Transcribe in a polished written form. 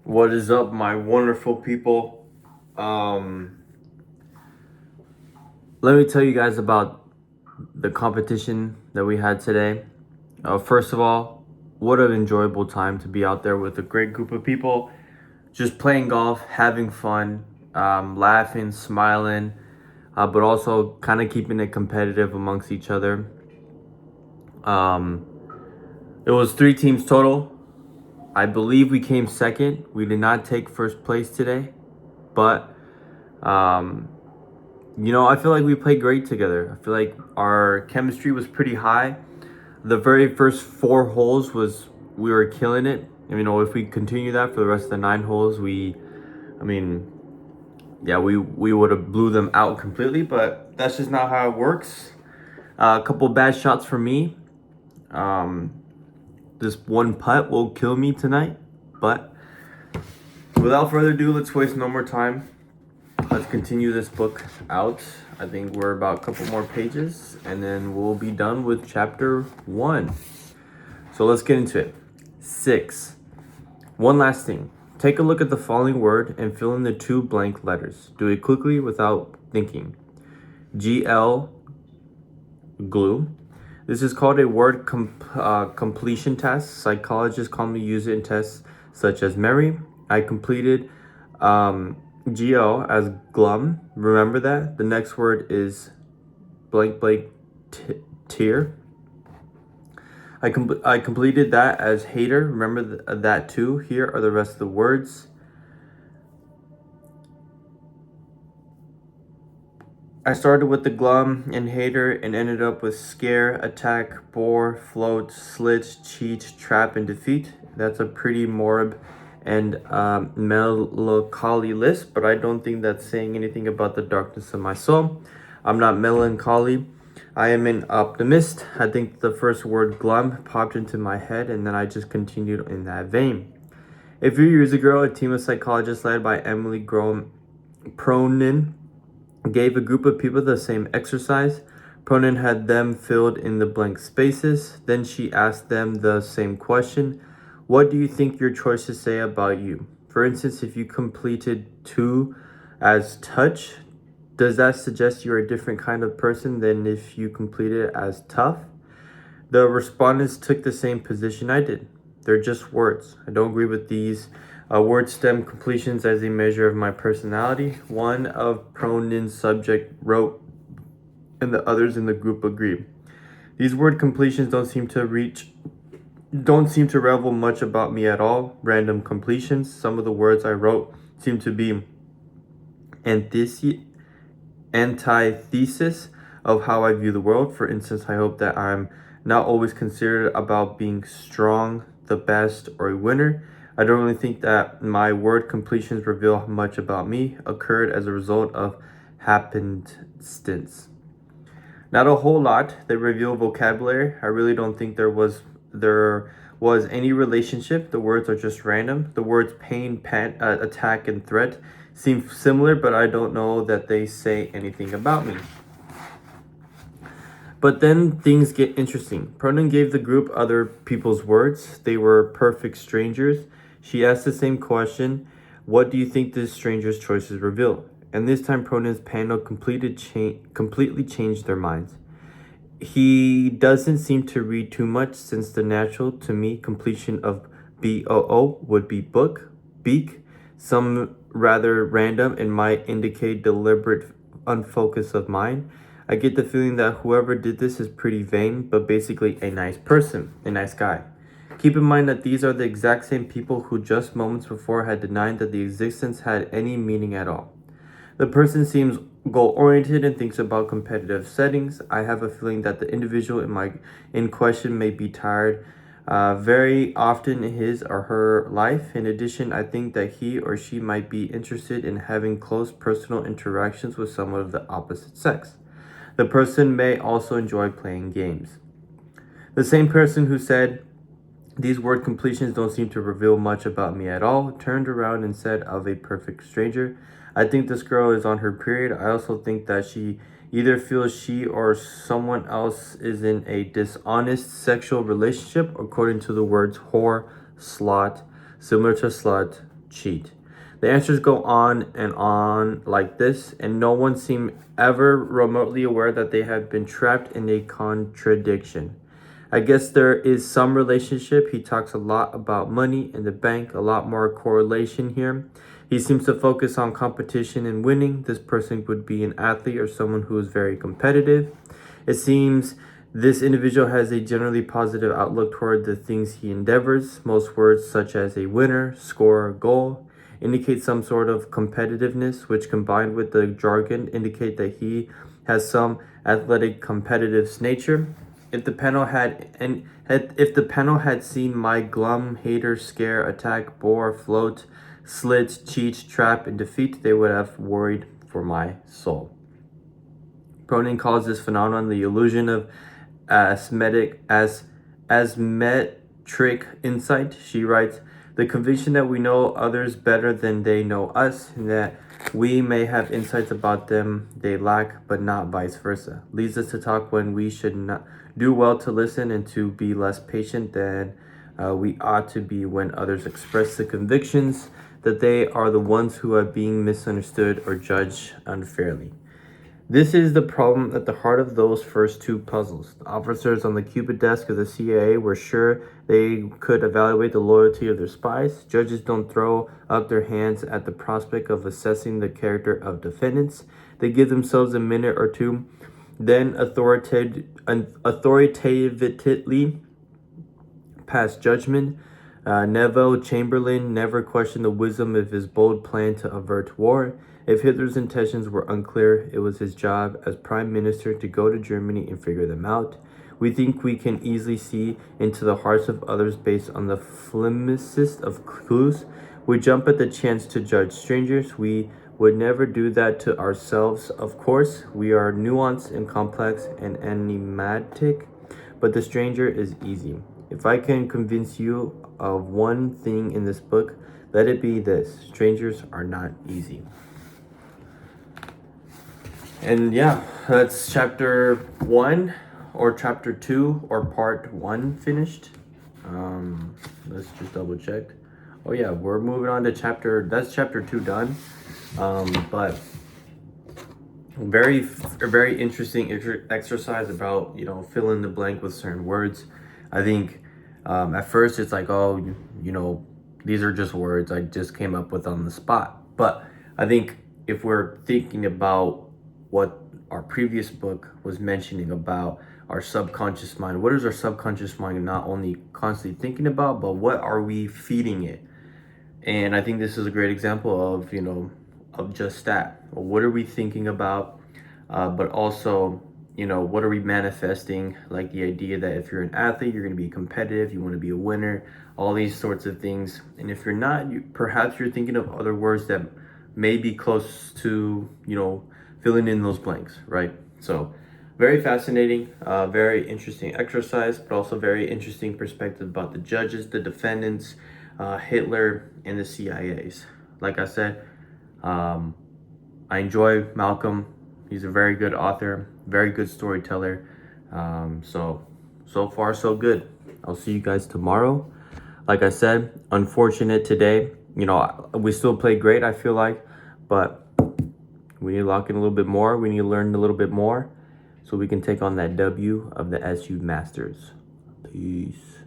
What is up, my wonderful people? Um, Let me tell you guys about the competition that we had today. First of all, what an enjoyable time to be out there with a great group of people, just playing golf, having fun, laughing, smiling, but also kind of keeping it competitive amongst each other. Um, it was 3 teams total. I believe we came second. We did not take first place today, but um, I feel like we played great together. I feel like our chemistry was pretty high. The very first 4 holes we were killing it. And, if we continue that for the rest of the 9 holes, I mean, yeah, we would have blew them out completely. But that's just not how it works. A couple bad shots for me. Um, this one putt will kill me tonight. But without further ado, let's waste no more time. Let's continue this book out. I think we're about a couple more pages and then we'll be done with chapter 1. So let's get into it. 6. One last thing. Take a look at the following word and fill in the 2 blank letters. Do it quickly without thinking. GL, glue. This is called a word completion test. Psychologists commonly use it in tests such as memory. I completed GL as glum. Remember that. The next word is blank blank tear. I completed that as hater. Remember that too. Here are the rest of the words. I started with the glum and hater and ended up with scare, attack, bore, float, slit, cheat, trap, and defeat. That's a pretty morbid and melancholy list, but I don't think that's saying anything about the darkness of my soul. I'm not melancholy. I am an optimist. I think the first word glum popped into my head, and then I just continued in that vein. A few years ago, a team of psychologists led by Emily Cronin gave a group of people the same exercise. Cronin had them filled in the blank spaces. Then she asked them the same question. What do you think your choices say about you? For instance, if you completed 2 as touch, does that suggest you're a different kind of person than if you completed it as tough? The respondents took the same position I did. They're just words. I don't agree with these word stem completions as a measure of my personality. One of Cronin's subject wrote, and the others in the group agreed. These word completions don't seem to reveal much about me at all. Random completions. Some of the words I wrote seem to be antithesis of how I view the world. For instance, I hope that I'm not always considered about being strong, the best, or a winner. I don't really think that my word completions reveal much about me, occurred as a result of happenstance. Not a whole lot. They reveal vocabulary. I really don't think there was any relationship. The words are just random. The words pain, attack, and threat seem similar, but I don't know that they say anything about me. But then things get interesting. Cronin gave the group other people's words. They were perfect strangers. She asked the same question. What do you think this stranger's choices reveal? And this time Cronin's panel completely changed their minds. He doesn't seem to read too much, since the natural, to me, completion of BOO would be book, beak. Some rather random and might indicate deliberate unfocus of mind. I get the feeling that whoever did this is pretty vain, but basically a nice person, a nice guy. Keep in mind that these are the exact same people who just moments before had denied that the existence had any meaning at all. The person seems goal-oriented and thinks about competitive settings. I have a feeling that the individual in question may be tired very often in his or her life. In addition, I think that he or she might be interested in having close personal interactions with someone of the opposite sex. The person may also enjoy playing games. The same person who said, these word completions don't seem to reveal much about me at all, turned around and said of a perfect stranger, I think this girl is on her period. I also think that she either feels she or someone else is in a dishonest sexual relationship, according to the words whore, slut, similar to slut, cheat. The answers go on and on like this, and no one seemed ever remotely aware that they had been trapped in a contradiction. I guess there is some relationship. He talks a lot about money in the bank, a lot more correlation here. He seems to focus on competition and winning. This person would be an athlete or someone who is very competitive. It seems this individual has a generally positive outlook toward the things he endeavors. Most words such as a winner, score, goal indicate some sort of competitiveness, which combined with the jargon indicate that he has some athletic competitive nature. If the panel had seen my glum, hater, scare, attack, bore, float, slit, cheat, trap, and defeat, they would have worried for my soul. Cronin calls this phenomenon the illusion of asmetric insight. She writes, the conviction that we know others better than they know us, and that we may have insights about them they lack, but not vice versa, leads us to talk when we should not do well to listen and to be less patient than we ought to be when others express the convictions that they are the ones who are being misunderstood or judged unfairly. This is the problem at the heart of those first two puzzles. The officers on the Cupid desk of the CIA were sure they could evaluate the loyalty of their spies. Judges don't throw up their hands at the prospect of assessing the character of defendants. They give themselves a minute or two, then authoritatively pass judgment. Neville Chamberlain never questioned the wisdom of his bold plan to avert war. If Hitler's intentions were unclear, it was his job as prime minister to go to Germany and figure them out. We think we can easily see into the hearts of others based on the flimsiest of clues. We jump at the chance to judge strangers. We would never do that to ourselves, of course. We are nuanced and complex and enigmatic, but the stranger is easy. If I can convince you of one thing in this book, let it be this: strangers are not easy. And yeah, that's chapter 1 or chapter 2 or part 1 finished. Let's just double check. Oh yeah, we're moving on to that's chapter 2 done. But very interesting exercise about, fill in the blank with certain words. I think at first it's like, oh, these are just words I just came up with on the spot. But I think if we're thinking about what our previous book was mentioning about our subconscious mind, what is our subconscious mind not only constantly thinking about, but what are we feeding it? And I think this is a great example of, of just that. What are we thinking about? But also, what are we manifesting? Like the idea that if you're an athlete, you're going to be competitive, you want to be a winner, all these sorts of things. And if you're not, perhaps you're thinking of other words that may be close to, filling in those blanks, right? So very fascinating, very interesting exercise, but also very interesting perspective about the judges, the defendants, Hitler, and the CIAs. Like I said, I enjoy Malcolm. He's a very good author, very good storyteller. So far so good. I'll see you guys tomorrow. Like I said, unfortunate today. We still played great, I feel like, but we need to lock in a little bit more. We need to learn a little bit more so we can take on that W of the SU Masters. Peace.